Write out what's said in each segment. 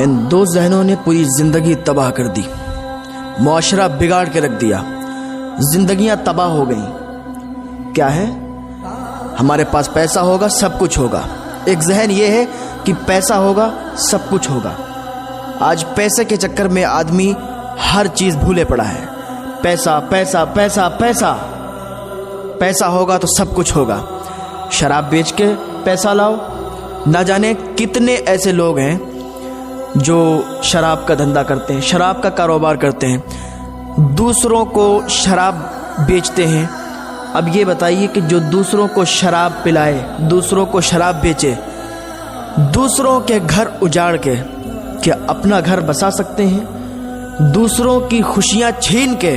इन दो जहनों ने पूरी जिंदगी तबाह कर दी, मुआशरा बिगाड़ के रख दिया, जिंदगियां तबाह हो गई। क्या है? हमारे पास पैसा होगा सब कुछ होगा। एक जहन ये है कि पैसा होगा सब कुछ होगा। आज पैसे के चक्कर में आदमी हर चीज भूले पड़ा है। पैसा पैसा पैसा पैसा, पैसा होगा तो सब कुछ होगा। शराब बेच के पैसा लाओ। ना जाने कितने ऐसे लोग हैं जो शराब का धंधा करते हैं, शराब का कारोबार करते हैं, दूसरों को शराब बेचते हैं। अब ये बताइए कि जो दूसरों को शराब पिलाए, दूसरों को शराब बेचे, दूसरों के घर उजाड़ के क्या अपना घर बसा सकते हैं? दूसरों की खुशियां छीन के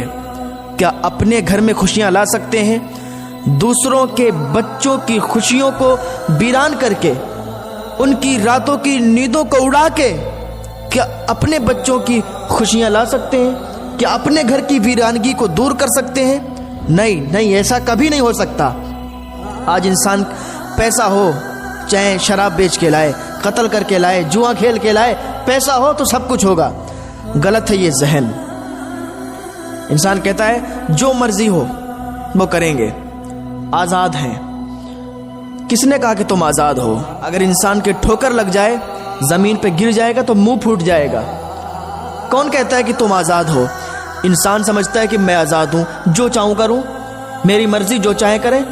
क्या अपने घर में खुशियां ला सकते हैं? दूसरों के बच्चों की खुशियों को वीरान करके, उनकी रातों की नींदों को उड़ा के क्या अपने बच्चों की खुशियां ला सकते हैं? क्या अपने घर की वीरानगी को दूर कर सकते हैं? नहीं नहीं, ऐसा कभी नहीं हो सकता। आज इंसान पैसा हो, चाहे शराब बेच के लाए, कत्ल करके लाए, जुआ खेल के लाए, पैसा हो तो सब कुछ होगा। गलत है ये जहन। इंसान कहता है जो मर्जी हो वो करेंगे, आजाद हैं। किसने कहा कि तुम आजाद हो? अगर इंसान के ठोकर लग जाए, जमीन पे गिर जाएगा तो मुंह फूट जाएगा। कौन कहता है कि तुम आजाद हो? इंसान समझता है कि मैं आजाद हूं, जो चाहूं करूं, मेरी मर्जी जो चाहे करें।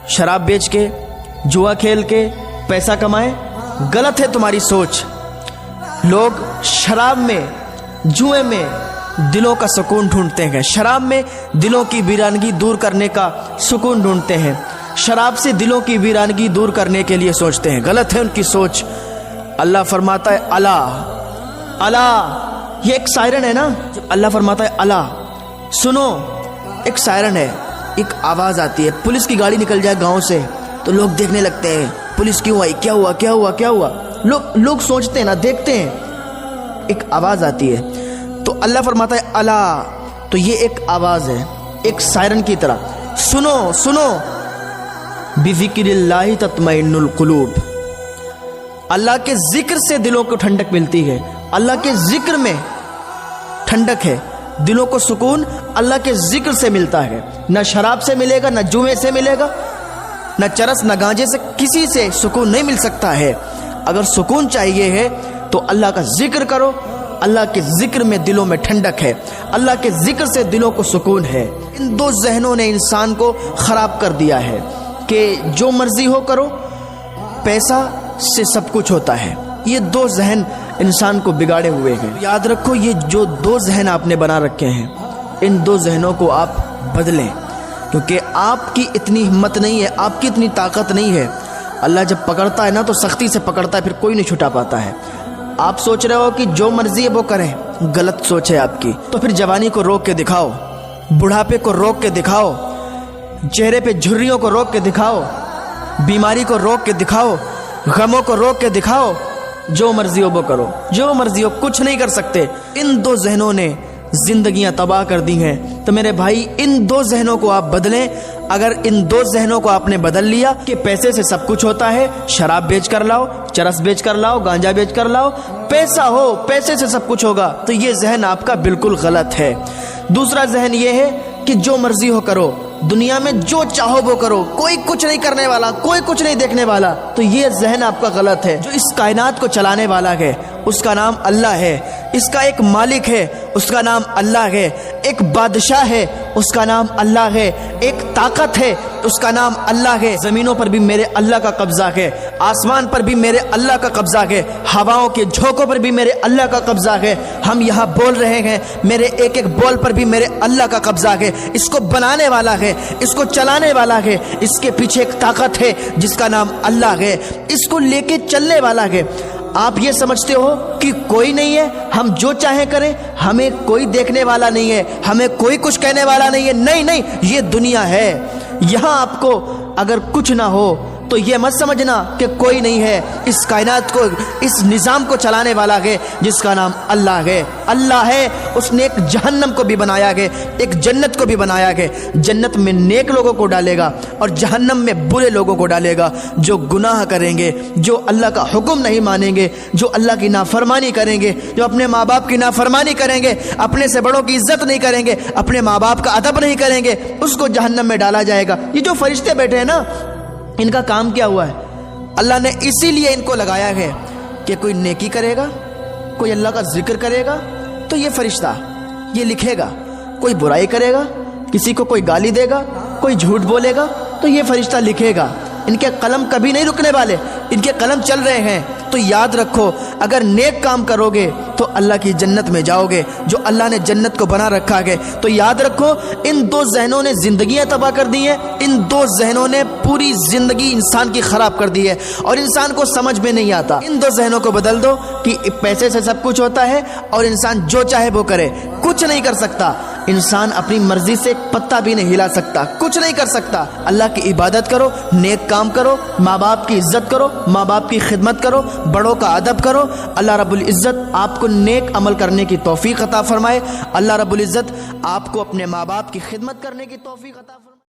शराब बेच के, जुआ खेल के पैसा कमाए। गलत है तुम्हारी सोच। लोग शराब में, जुए में दिलों का सुकून ढूंढते हैं, शराब में दिलों की वीरानगी दूर करने का सुकून ढूंढते हैं, शराब से दिलों की वीरानगी दूर करने के लिए सोचते हैं। गलत है उनकी सोच। अल्लाह फरमाता है अला अला, ये एक सायरन है ना। जब अल्लाह फरमाता है अला, सुनो, एक सायरन है, एक आवाज आती है। पुलिस की गाड़ी निकल जाए गांव से तो लोग देखने लगते हैं, पुलिस क्यों आई, क्या हुआ क्या हुआ क्या हुआ। लोग सोचते हैं ना, देखते हैं। एक आवाज आती है तो अल्लाह फरमाता है अला, तो ये एक आवाज है, एक सायरन की तरह। सुनो सुनो, बिज़िक्रिल्लाहि तत्मइन्नुल कुलूब। अल्लाह के जिक्र से दिलों को ठंडक मिलती है। अल्लाह के जिक्र में ठंडक है, दिलों को सुकून अल्लाह के जिक्र से मिलता है। न शराब से मिलेगा, न जुए से मिलेगा, न चरस न गांजे से, किसी से सुकून नहीं मिल सकता है। अगर सुकून चाहिए है तो अल्लाह का जिक्र करो। अल्लाह के जिक्र में दिलों में ठंडक है, अल्लाह के जिक्र से दिलों को सुकून है। इन दो जहनों ने इंसान को खराब कर दिया है कि जो मर्जी हो करो, पैसा से सब कुछ होता है। ये दो जहन इंसान को बिगाड़े हुए हैं। याद रखो, ये जो दो जहन आपने बना रखे हैं, इन दो जहनों को आप बदलें, क्योंकि आपकी इतनी हिम्मत नहीं है, आपकी इतनी ताकत नहीं है। अल्लाह जब पकड़ता है ना तो सख्ती से पकड़ता है, फिर कोई नहीं छुटा पाता है। आप सोच रहे हो कि जो मर्जी है वो करें, गलत सोच है आपकी। तो फिर जवानी को रोक के दिखाओ, बुढ़ापे को रोक के दिखाओ, चेहरे पे झुर्रियों को रोक के दिखाओ, बीमारी को रोक के दिखाओ, गमों को रोक के दिखाओ। जो मर्जी हो वो करो, जो मर्जी हो, कुछ नहीं कर सकते। इन दो जहनों ने जिंदगियां तबाह कर दी हैं। तो मेरे भाई, इन दो जहनों को आप बदलें। अगर इन दो जहनों को आपने बदल लिया कि पैसे से सब कुछ होता है, शराब बेच कर लाओ, चरस बेच कर लाओ, गांजा बेच कर लाओ, पैसा हो, पैसे से सब कुछ होगा, तो ये जहन आपका बिल्कुल गलत है। दूसरा जहन ये है कि जो मर्जी हो करो, दुनिया में जो चाहो वो करो, कोई कुछ नहीं करने वाला, कोई कुछ नहीं देखने वाला, तो ये जहन आपका गलत है। जो इस कायनात को चलाने वाला है उसका नाम अल्लाह है, इसका एक मालिक है उसका नाम अल्लाह है, एक बादशाह है उसका नाम अल्लाह है, एक ताकत है उसका नाम अल्लाह है। जमीनों पर भी मेरे अल्लाह का कब्जा है, आसमान पर भी मेरे अल्लाह का कब्जा है, हवाओं के झोंकों पर भी मेरे अल्लाह का कब्जा है। हम यहाँ बोल रहे हैं, मेरे एक एक बोल पर भी मेरे अल्लाह का कब्जा है। इसको बनाने वाला है, इसको चलाने वाला है, इसके पीछे एक ताकत है जिसका नाम अल्लाह है, इसको लेके चलने वाला है। आप ये समझते हो कि कोई नहीं है, हम जो चाहे करें, हमें कोई देखने वाला नहीं है, हमें कोई कुछ कहने वाला नहीं है। नहीं नहीं, ये दुनिया है। यहाँ आपको अगर कुछ ना हो تو یہ مت سمجھنا کہ کوئی نہیں ہے اس کائنات کو، اس نظام کو چلانے والا ہے جس کا نام اللہ ہے۔ اللہ ہے، اس نے ایک جہنم کو بھی بنایا ہے، ایک جنت کو بھی بنایا ہے۔ جنت میں نیک لوگوں کو ڈالے گا اور جہنم میں برے لوگوں کو ڈالے گا، جو گناہ کریں گے، جو اللہ کا حکم نہیں مانیں گے، جو اللہ کی نافرمانی کریں گے، جو اپنے ماں باپ کی نافرمانی کریں گے، اپنے سے بڑوں کی عزت نہیں کریں گے، اپنے ماں باپ کا ادب نہیں کریں گے، اس کو جہنم میں ڈالا جائے گا۔ یہ جو فرشتے بیٹھے ہیں نا، ان کا کام کیا ہوا ہے؟ اللہ نے اسی لیے ان کو لگایا ہے کہ کوئی نیکی کرے گا، کوئی اللہ کا ذکر کرے گا تو یہ فرشتہ یہ لکھے گا، کوئی برائی کرے گا، کسی کو کوئی گالی دے گا، کوئی جھوٹ بولے گا تو یہ فرشتہ لکھے گا۔ ان کے قلم کبھی نہیں رکنے والے، ان کے قلم چل رہے ہیں۔ تو یاد رکھو، اگر نیک کام کرو گے تو اللہ کی جنت میں جاؤ گے، جو اللہ نے جنت کو بنا رکھا ہے۔ تو یاد رکھو، ان دو ذہنوں نے زندگیاں تباہ کر دی ہیں، ان دو ذہنوں نے پوری زندگی انسان کی خراب کر دی ہے، اور انسان کو سمجھ میں نہیں آتا۔ ان دو ذہنوں کو بدل دو کہ پیسے سے سب کچھ ہوتا ہے اور انسان جو چاہے وہ کرے، کچھ نہیں کر سکتا۔ انسان اپنی مرضی سے ایک پتا بھی نہیں ہلا سکتا، کچھ نہیں کر سکتا۔ اللہ کی عبادت کرو، نیک کام کرو، ماں باپ کی عزت کرو، ماں باپ کی خدمت کرو، بڑوں کا ادب کرو۔ اللہ رب العزت آپ کو نیک عمل کرنے کی توفیق عطا فرمائے۔ اللہ رب العزت آپ کو اپنے ماں باپ کی خدمت کرنے کی توفیق عطا فرمائے۔